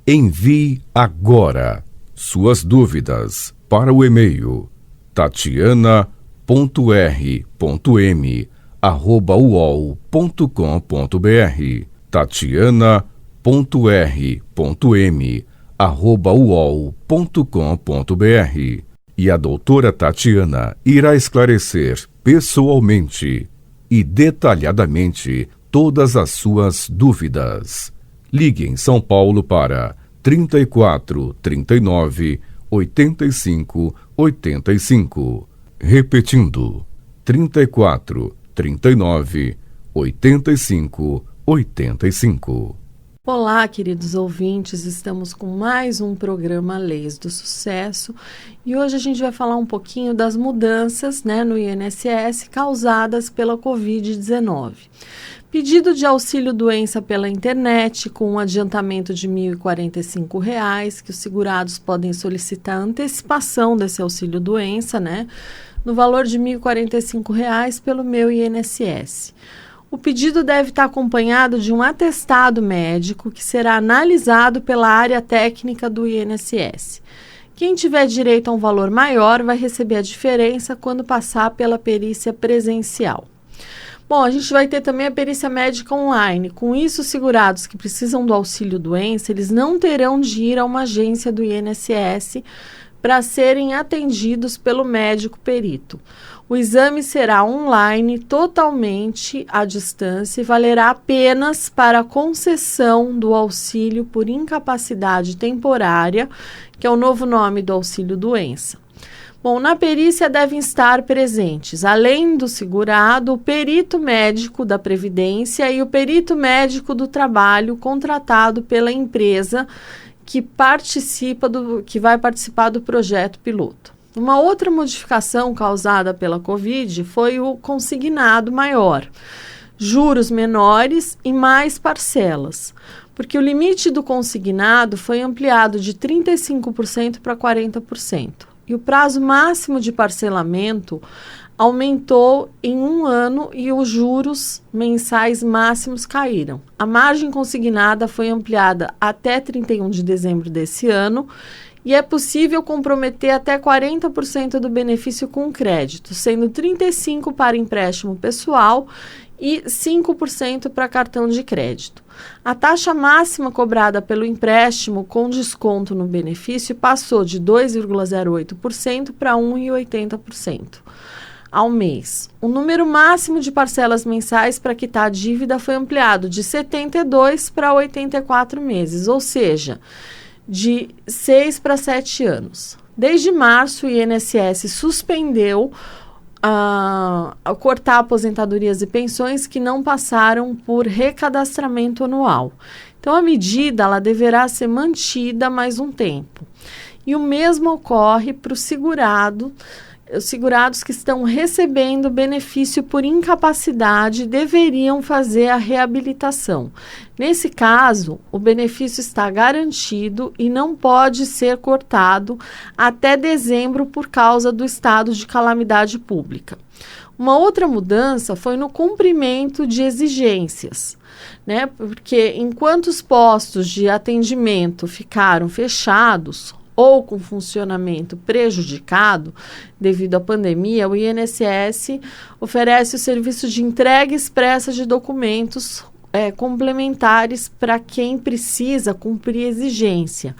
Envie agora suas dúvidas para o e-mail tatiana.r.m@uol.com.br tatiana.r.m@uol.com.br e a doutora Tatiana irá esclarecer pessoalmente e detalhadamente todas as suas dúvidas. Ligue em São Paulo para 34 39 85 85. Repetindo, 34 39 85 85. Olá, queridos ouvintes, estamos com mais um programa Leis do Sucesso e hoje a gente vai falar um pouquinho das mudanças, no INSS causadas pela Covid-19. Pedido de auxílio-doença pela internet com um adiantamento de R$ 1.045, que os segurados podem solicitar antecipação desse auxílio-doença, no valor de R$ 1.045 pelo meu INSS. O pedido deve estar acompanhado de um atestado médico que será analisado pela área técnica do INSS. Quem tiver direito a um valor maior vai receber a diferença quando passar pela perícia presencial. Bom, a gente vai ter também a perícia médica online. Com isso, os segurados que precisam do auxílio-doença, eles não terão de ir a uma agência do INSS para serem atendidos pelo médico perito. O exame será online, totalmente à distância e valerá apenas para a concessão do auxílio por incapacidade temporária, que é o novo nome do auxílio-doença. Bom, na perícia devem estar presentes, além do segurado, o perito médico da Previdência e o perito médico do trabalho contratado pela empresa que vai participar do projeto piloto. Uma outra modificação causada pela Covid foi o consignado maior, juros menores e mais parcelas, porque o limite do consignado foi ampliado de 35% para 40%. E o prazo máximo de parcelamento aumentou em um ano e os juros mensais máximos caíram. A margem consignada foi ampliada até 31 de dezembro desse ano e é possível comprometer até 40% do benefício com crédito, sendo 35% para empréstimo pessoal e 5% para cartão de crédito. A taxa máxima cobrada pelo empréstimo com desconto no benefício passou de 2,08% para 1,80% ao mês. O número máximo de parcelas mensais para quitar a dívida foi ampliado de 72 para 84 meses, ou seja, de 6 para 7 anos. Desde março, o INSS suspendeu a cortar aposentadorias e pensões que não passaram por recadastramento anual. Então, a medida ela deverá ser mantida mais um tempo. E o mesmo ocorre para os segurados que estão recebendo benefício por incapacidade deveriam fazer a reabilitação. Nesse caso, o benefício está garantido e não pode ser cortado até dezembro por causa do estado de calamidade pública. Uma outra mudança foi no cumprimento de exigências, porque enquanto os postos de atendimento ficaram fechados ou com funcionamento prejudicado devido à pandemia, o INSS oferece o serviço de entrega expressa de documentos complementares para quem precisa cumprir exigência.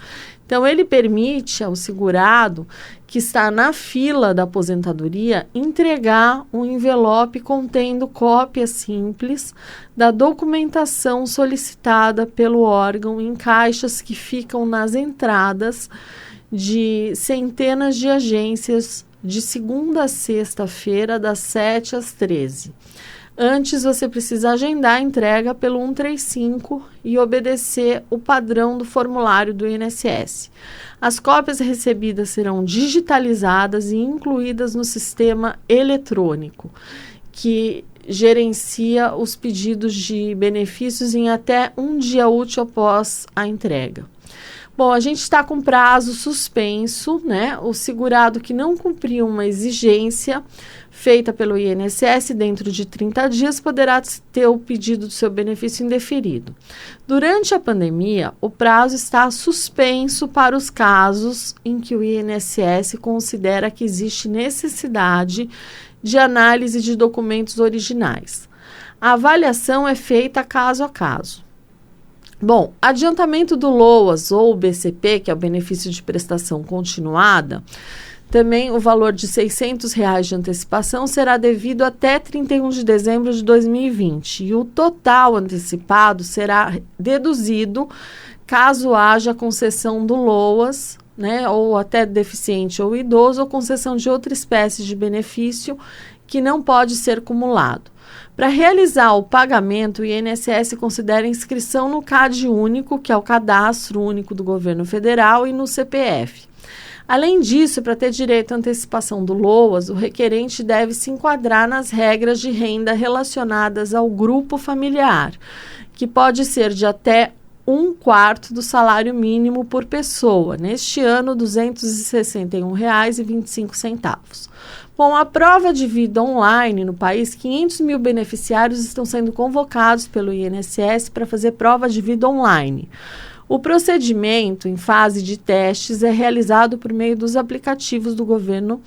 Então, ele permite ao segurado que está na fila da aposentadoria entregar um envelope contendo cópia simples da documentação solicitada pelo órgão em caixas que ficam nas entradas de centenas de agências de segunda a sexta-feira, das 7 às 13. Antes, você precisa agendar a entrega pelo 135 e obedecer o padrão do formulário do INSS. As cópias recebidas serão digitalizadas e incluídas no sistema eletrônico, que gerencia os pedidos de benefícios em até um dia útil após a entrega. Bom, a gente está com prazo suspenso, né? O segurado que não cumpriu uma exigência feita pelo INSS dentro de 30 dias poderá ter o pedido do seu benefício indeferido. Durante a pandemia, o prazo está suspenso para os casos em que o INSS considera que existe necessidade de análise de documentos originais. A avaliação é feita caso a caso. Bom, adiantamento do LOAS ou BCP, que é o benefício de prestação continuada, também o valor de R$ 600 de antecipação será devido até 31 de dezembro de 2020 e o total antecipado será deduzido caso haja concessão do LOAS, né, ou até deficiente ou idoso, ou concessão de outra espécie de benefício que não pode ser cumulado. Para realizar o pagamento, o INSS considera inscrição no CAD único, que é o Cadastro Único do Governo Federal, e no CPF. Além disso, para ter direito à antecipação do LOAS, o requerente deve se enquadrar nas regras de renda relacionadas ao grupo familiar, que pode ser de até 1/4 do salário mínimo por pessoa, neste ano R$ 261,25. Com a prova de vida online no país, 500 mil beneficiários estão sendo convocados pelo INSS para fazer prova de vida online. O procedimento, em fase de testes, é realizado por meio dos aplicativos do governo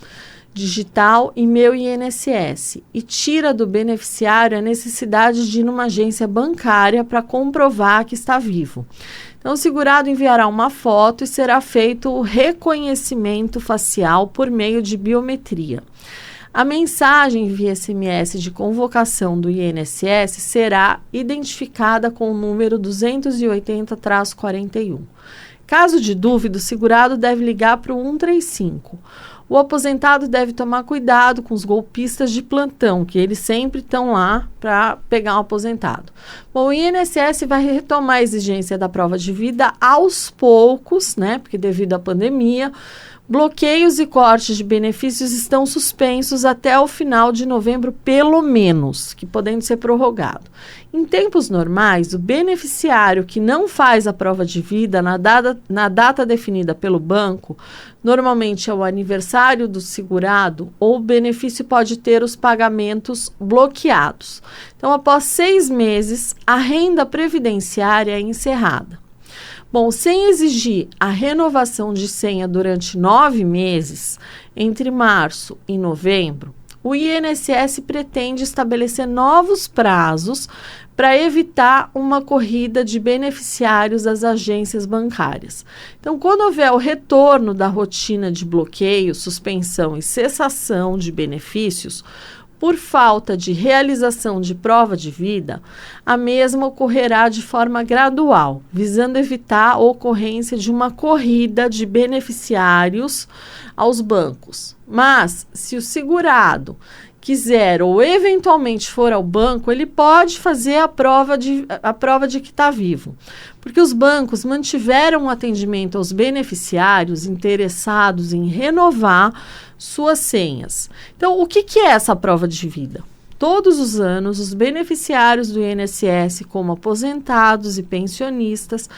digital e Meu INSS e tira do beneficiário a necessidade de ir numa agência bancária para comprovar que está vivo. Então, o segurado enviará uma foto e será feito o reconhecimento facial por meio de biometria. A mensagem via SMS de convocação do INSS será identificada com o número 280-41. Caso de dúvida, o segurado deve ligar para o 135. O aposentado deve tomar cuidado com os golpistas de plantão, que eles sempre estão lá para pegar um aposentado. Bom, o INSS vai retomar a exigência da prova de vida aos poucos, né? Porque devido à pandemia, bloqueios e cortes de benefícios estão suspensos até o final de novembro, pelo menos, que podendo ser prorrogado. Em tempos normais, o beneficiário que não faz a prova de vida na data definida pelo banco, normalmente é o aniversário do segurado, ou o benefício pode ter os pagamentos bloqueados. Então, após 6 meses, a renda previdenciária é encerrada. Bom, sem exigir a renovação de senha durante 9 meses, entre março e novembro, o INSS pretende estabelecer novos prazos para evitar uma corrida de beneficiários às agências bancárias. Então, quando houver o retorno da rotina de bloqueio, suspensão e cessação de benefícios, por falta de realização de prova de vida, a mesma ocorrerá de forma gradual, visando evitar a ocorrência de uma corrida de beneficiários aos bancos. Mas, se o segurado quiser ou eventualmente for ao banco, ele pode fazer a prova de que está vivo. Porque os bancos mantiveram o atendimento aos beneficiários interessados em renovar suas senhas. Então, o que é essa prova de vida? Todos os anos, os beneficiários do INSS, como aposentados e pensionistas,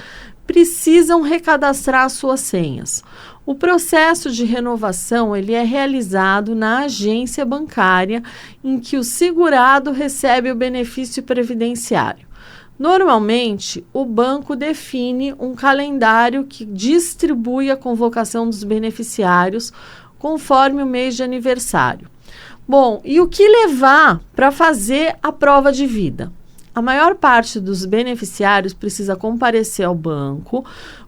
precisam recadastrar suas senhas. O processo de renovação ele é realizado na agência bancária em que o segurado recebe o benefício previdenciário. Normalmente, o banco define um calendário que distribui a convocação dos beneficiários conforme o mês de aniversário. Bom, e o que levar para fazer a prova de vida? A maior parte dos beneficiários precisa comparecer ao banco,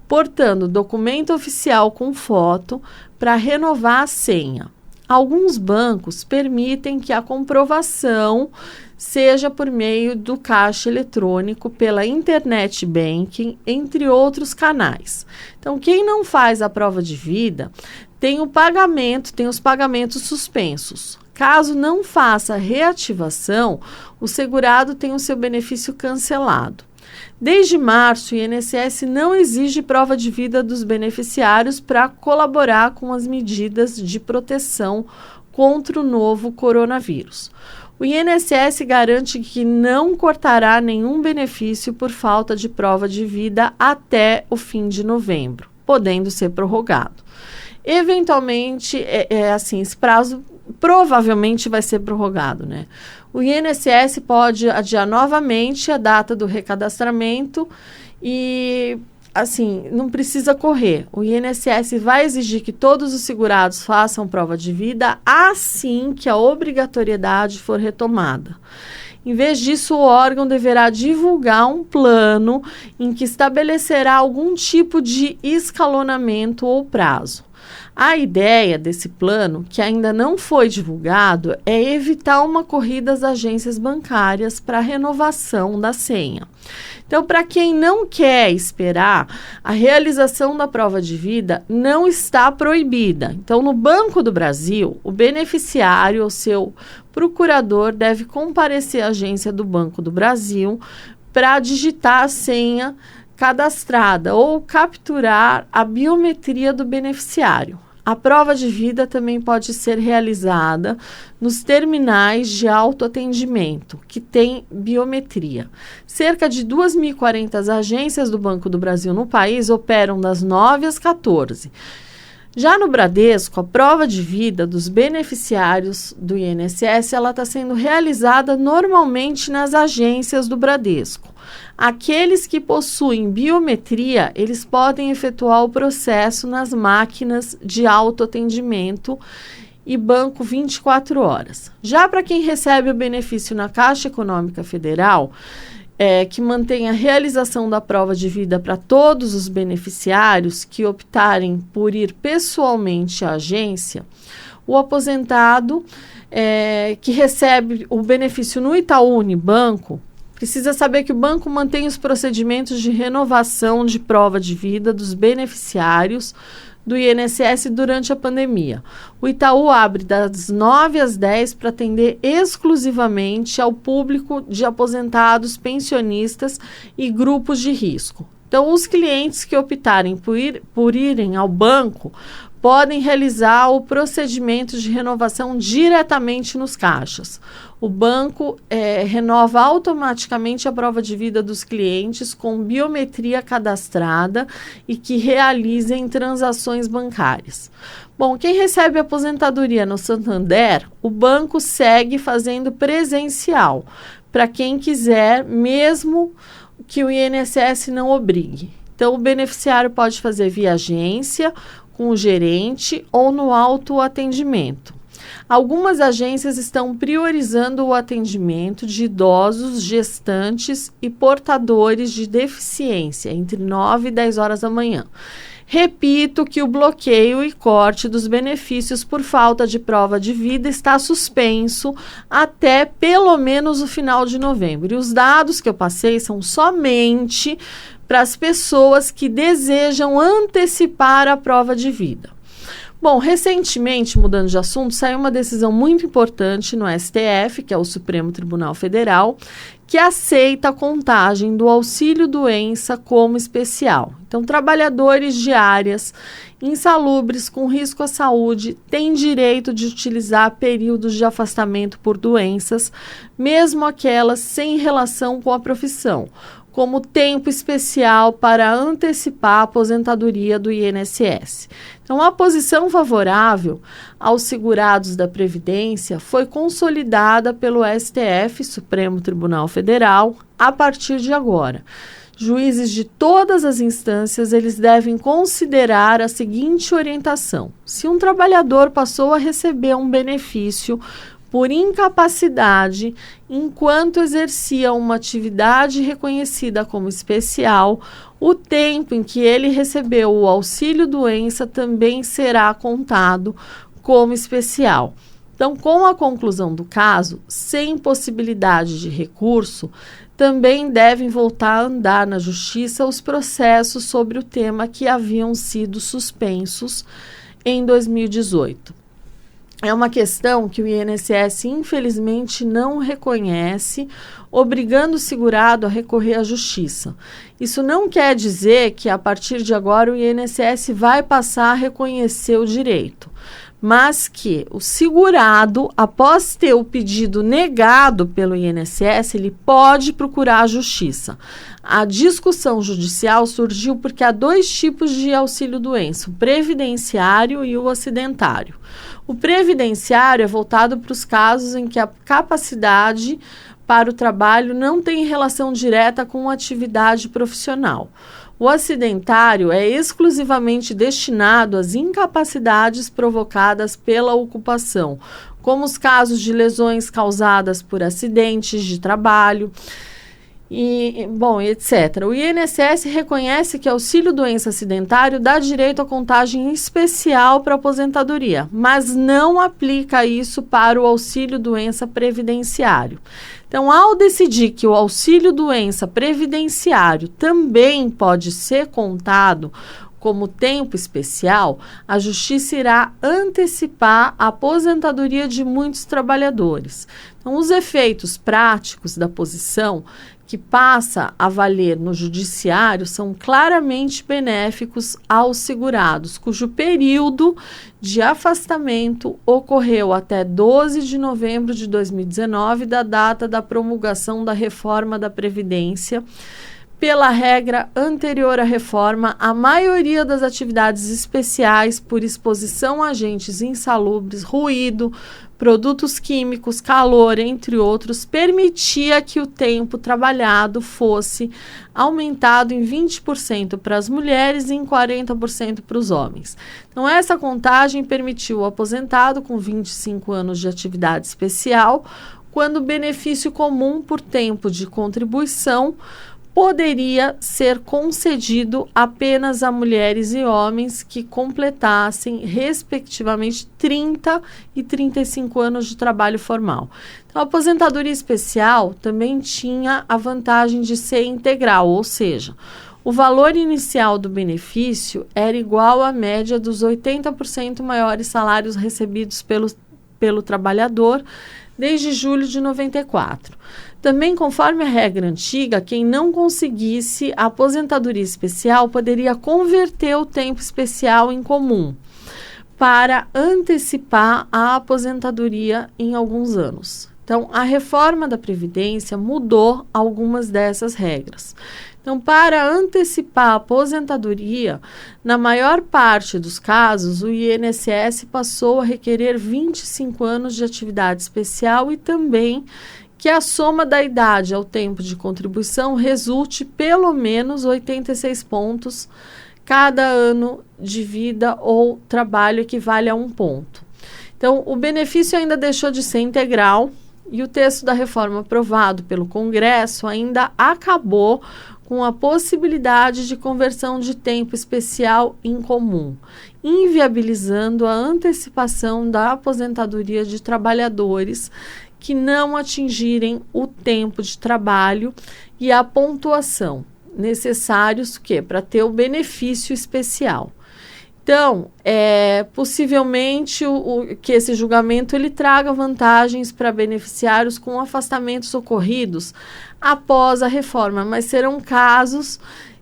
portando documento oficial com foto para renovar a senha. Alguns bancos permitem que a comprovação seja por meio do caixa eletrônico, pela internet banking, entre outros canais. Então, quem não faz a prova de vida tem os pagamentos suspensos. Caso não faça a reativação, o segurado tem o seu benefício cancelado. Desde março, o INSS não exige prova de vida dos beneficiários para colaborar com as medidas de proteção contra o novo coronavírus. O INSS garante que não cortará nenhum benefício por falta de prova de vida até o fim de novembro. podendo ser prorrogado. Eventualmente, assim, esse prazo provavelmente vai ser prorrogado, né? O INSS pode adiar novamente a data do recadastramento e, assim, não precisa correr. O INSS vai exigir que todos os segurados façam prova de vida assim que a obrigatoriedade for retomada. Em vez disso, o órgão deverá divulgar um plano em que estabelecerá algum tipo de escalonamento ou prazo. A ideia desse plano, que ainda não foi divulgado, é evitar uma corrida às agências bancárias para a renovação da senha. Então, para quem não quer esperar, a realização da prova de vida não está proibida. Então, no Banco do Brasil, o beneficiário ou seu procurador deve comparecer à agência do Banco do Brasil para digitar a senha cadastrada ou capturar a biometria do beneficiário. A prova de vida também pode ser realizada nos terminais de autoatendimento, que tem biometria. Cerca de 2.040 agências do Banco do Brasil no país operam das 9 às 14. Já no Bradesco, a prova de vida dos beneficiários do INSS está sendo realizada normalmente nas agências do Bradesco. Aqueles que possuem biometria, eles podem efetuar o processo nas máquinas de autoatendimento e banco 24 horas. Já para quem recebe o benefício na Caixa Econômica Federal, que mantém a realização da prova de vida para todos os beneficiários que optarem por ir pessoalmente à agência, o aposentado que recebe o benefício no Itaú Unibanco precisa saber que o banco mantém os procedimentos de renovação de prova de vida dos beneficiários do INSS durante a pandemia. O Itaú abre das 9 às 10 para atender exclusivamente ao público de aposentados, pensionistas e grupos de risco. Então, os clientes que optarem por irem ao banco podem realizar o procedimento de renovação diretamente nos caixas. O banco renova automaticamente a prova de vida dos clientes com biometria cadastrada e que realizem transações bancárias. Bom, quem recebe aposentadoria no Santander, o banco segue fazendo presencial, para quem quiser, mesmo que o INSS não obrigue. Então, o beneficiário pode fazer via agência, com o gerente ou no autoatendimento. Algumas agências estão priorizando o atendimento de idosos, gestantes e portadores de deficiência entre 9 e 10 horas da manhã. Repito que o bloqueio e corte dos benefícios por falta de prova de vida está suspenso até pelo menos o final de novembro. E os dados que eu passei são somente para as pessoas que desejam antecipar a prova de vida. Bom, recentemente, mudando de assunto, saiu uma decisão muito importante no STF, que é o Supremo Tribunal Federal, que aceita a contagem do auxílio-doença como especial. Então, trabalhadores de áreas insalubres com risco à saúde têm direito de utilizar períodos de afastamento por doenças, mesmo aquelas sem relação com a profissão, como tempo especial para antecipar a aposentadoria do INSS. Então, a posição favorável aos segurados da Previdência foi consolidada pelo STF, Supremo Tribunal Federal, a partir de agora. Juízes de todas as instâncias, eles devem considerar a seguinte orientação: se um trabalhador passou a receber um benefício por incapacidade enquanto exercia uma atividade reconhecida como especial, o tempo em que ele recebeu o auxílio-doença também será contado como especial. Então, com a conclusão do caso, sem possibilidade de recurso, também devem voltar a andar na Justiça os processos sobre o tema que haviam sido suspensos em 2018. É uma questão que o INSS, infelizmente, não reconhece, obrigando o segurado a recorrer à justiça. Isso não quer dizer que, a partir de agora, o INSS vai passar a reconhecer o direito. mas que o segurado, após ter o pedido negado pelo INSS, ele pode procurar a justiça. A discussão judicial surgiu porque há 2 tipos de auxílio-doença, o previdenciário e o acidentário. O previdenciário é voltado para os casos em que a capacidade para o trabalho não tem relação direta com a atividade profissional. O acidentário é exclusivamente destinado às incapacidades provocadas pela ocupação, como os casos de lesões causadas por acidentes de trabalho, etc. O INSS reconhece que auxílio-doença acidentário dá direito à contagem especial para aposentadoria, mas não aplica isso para o auxílio-doença previdenciário. Então, ao decidir que o auxílio-doença previdenciário também pode ser contado como tempo especial, a Justiça irá antecipar a aposentadoria de muitos trabalhadores. Então, os efeitos práticos da posição que passa a valer no judiciário são claramente benéficos aos segurados, cujo período de afastamento ocorreu até 12 de novembro de 2019, da data da promulgação da reforma da Previdência. Pela regra anterior à reforma, a maioria das atividades especiais por exposição a agentes insalubres, ruído, produtos químicos, calor, entre outros, permitia que o tempo trabalhado fosse aumentado em 20% para as mulheres e em 40% para os homens. Então, essa contagem permitiu ao aposentado com 25 anos de atividade especial, quando o benefício comum por tempo de contribuição poderia ser concedido apenas a mulheres e homens que completassem, respectivamente, 30 e 35 anos de trabalho formal. Então, a aposentadoria especial também tinha a vantagem de ser integral, ou seja, o valor inicial do benefício era igual à média dos 80% maiores salários recebidos pelo trabalhador desde julho de 94. Também, conforme a regra antiga, quem não conseguisse a aposentadoria especial poderia converter o tempo especial em comum para antecipar a aposentadoria em alguns anos. Então, a reforma da Previdência mudou algumas dessas regras. Então, para antecipar a aposentadoria, na maior parte dos casos, o INSS passou a requerer 25 anos de atividade especial e também que a soma da idade ao tempo de contribuição resulte pelo menos 86 pontos cada ano de vida ou trabalho equivale a 1 ponto. Então, o benefício ainda deixou de ser integral e o texto da reforma aprovado pelo Congresso ainda acabou com a possibilidade de conversão de tempo especial em comum, inviabilizando a antecipação da aposentadoria de trabalhadores que não atingirem o tempo de trabalho e a pontuação necessários para ter o benefício especial. Então, possivelmente que esse julgamento ele traga vantagens para beneficiários com afastamentos ocorridos após a reforma, mas serão casos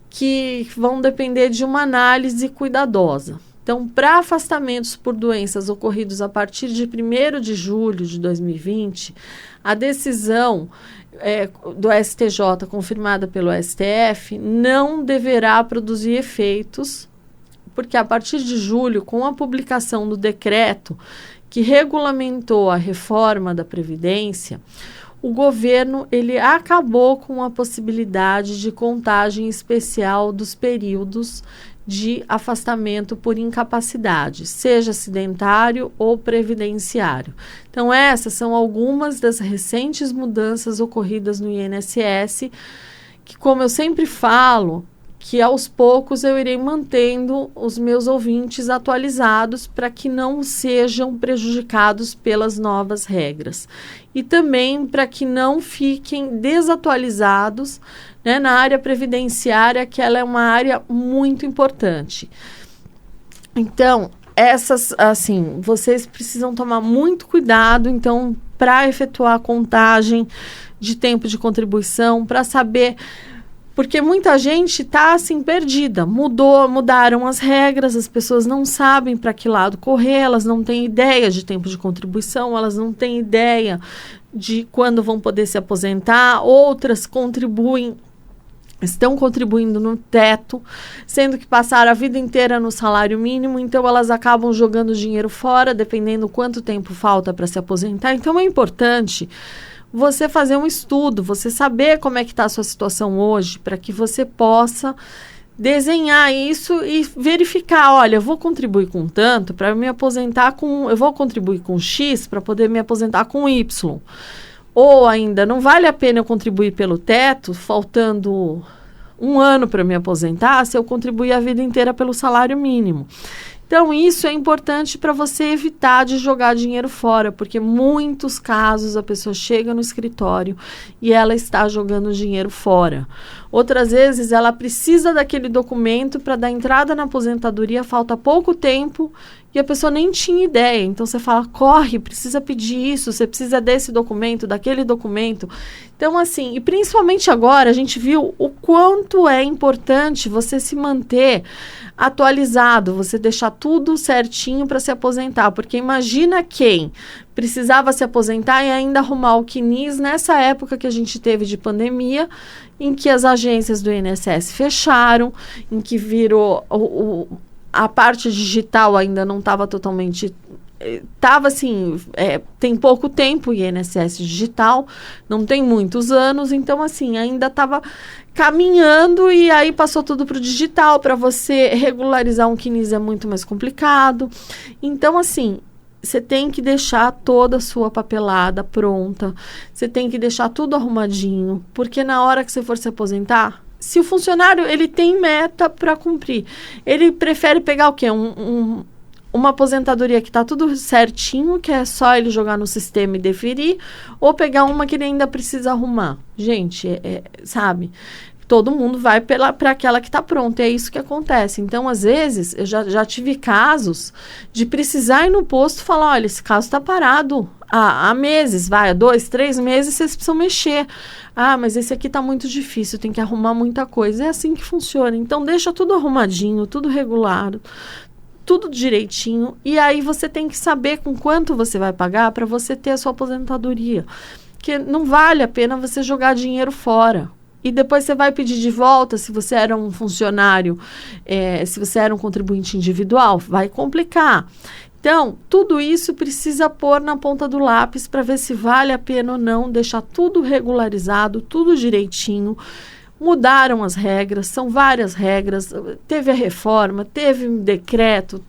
que vão depender de uma análise cuidadosa. Então, para afastamentos por doenças ocorridos a partir de 1º de julho de 2020, a decisão do STJ, confirmada pelo STF, não deverá produzir efeitos, porque a partir de julho, com a publicação do decreto que regulamentou a reforma da Previdência, o governo ele acabou com a possibilidade de contagem especial dos períodos de afastamento por incapacidade, seja acidentário ou previdenciário. Então, essas são algumas das recentes mudanças ocorridas no INSS, que, como eu sempre falo, que aos poucos eu irei mantendo os meus ouvintes atualizados para que não sejam prejudicados pelas novas regras. E também para que não fiquem desatualizados, né, na área previdenciária, que ela é uma área muito importante. Então, vocês precisam tomar muito cuidado, então, para efetuar a contagem de tempo de contribuição, para saber Porque muita gente está assim perdida, mudaram as regras, as pessoas não sabem para que lado correr, elas não têm ideia de tempo de contribuição, elas não têm ideia de quando vão poder se aposentar, outras estão contribuindo no teto, sendo que passaram a vida inteira no salário mínimo, então elas acabam jogando dinheiro fora, dependendo quanto tempo falta para se aposentar. Então é importante você fazer um estudo, você saber como é que está a sua situação hoje, para que você possa desenhar isso e verificar, olha, eu vou contribuir com tanto para me aposentar eu vou contribuir com X para poder me aposentar com Y. Ou ainda, não vale a pena eu contribuir pelo teto, faltando 1 ano para me aposentar, se eu contribuir a vida inteira pelo salário mínimo. Então, isso é importante para você evitar de jogar dinheiro fora, porque muitos casos a pessoa chega no escritório e ela está jogando dinheiro fora. Outras vezes, ela precisa daquele documento para dar entrada na aposentadoria, falta pouco tempo e a pessoa nem tinha ideia. Então, você fala, corre, precisa pedir isso, você precisa desse documento, daquele documento. Então, assim, e principalmente agora, a gente viu o quanto é importante você se manter atualizado, você deixar tudo certinho para se aposentar, porque imagina quem precisava se aposentar e ainda arrumar o CNIS nessa época que a gente teve de pandemia, em que as agências do INSS fecharam, em que virou a parte digital ainda não estava totalmente... Estava assim, tem pouco tempo o INSS digital, não tem muitos anos, então assim, ainda estava caminhando e aí passou tudo para o digital. Para você regularizar um CNIS é muito mais complicado. Então assim, você tem que deixar toda a sua papelada pronta, você tem que deixar tudo arrumadinho, porque na hora que você for se aposentar, se o funcionário ele tem meta para cumprir, ele prefere pegar o quê? Uma aposentadoria que está tudo certinho, que é só ele jogar no sistema e deferir, ou pegar uma que ele ainda precisa arrumar. Gente, sabe? Todo mundo vai para aquela que está pronta, é isso que acontece. Então, às vezes, eu já tive casos de precisar ir no posto e falar, olha, esse caso está parado há meses, há 2, 3 meses, vocês precisam mexer. Ah, mas esse aqui está muito difícil, tem que arrumar muita coisa. É assim que funciona. Então, deixa tudo arrumadinho, tudo regulado, tudo direitinho, e aí você tem que saber com quanto você vai pagar para você ter a sua aposentadoria, porque não vale a pena você jogar dinheiro fora, e depois você vai pedir de volta, se você era um funcionário, se você era um contribuinte individual, vai complicar. Então, tudo isso precisa pôr na ponta do lápis para ver se vale a pena ou não, deixar tudo regularizado, tudo direitinho. Mudaram as regras, são várias regras, teve a reforma, teve um decreto,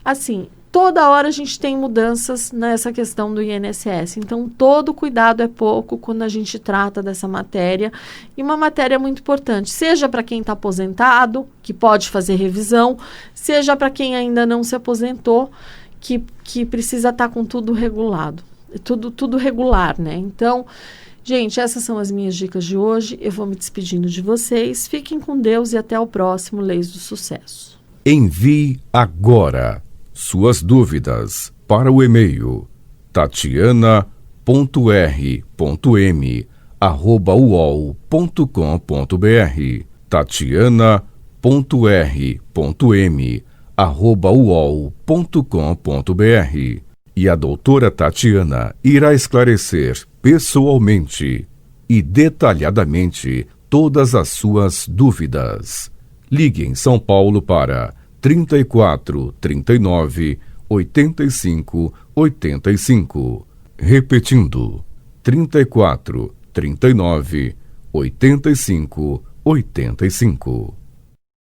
assim, toda hora a gente tem mudanças nessa questão do INSS, então todo cuidado é pouco quando a gente trata dessa matéria, e uma matéria muito importante, seja para quem está aposentado, que pode fazer revisão, seja para quem ainda não se aposentou, que precisa estar com tudo regulado, tudo regular, né? Então, gente, essas são as minhas dicas de hoje. Eu vou me despedindo de vocês. Fiquem com Deus e até o próximo Leis do Sucesso. Envie agora suas dúvidas para o e-mail tatiana.r.m@uol.com.br tatiana.r.m@uol.com.br. E a doutora Tatiana irá esclarecer pessoalmente e detalhadamente todas as suas dúvidas. Ligue em São Paulo para 34 39 85 85. Repetindo, 34 39 85 85.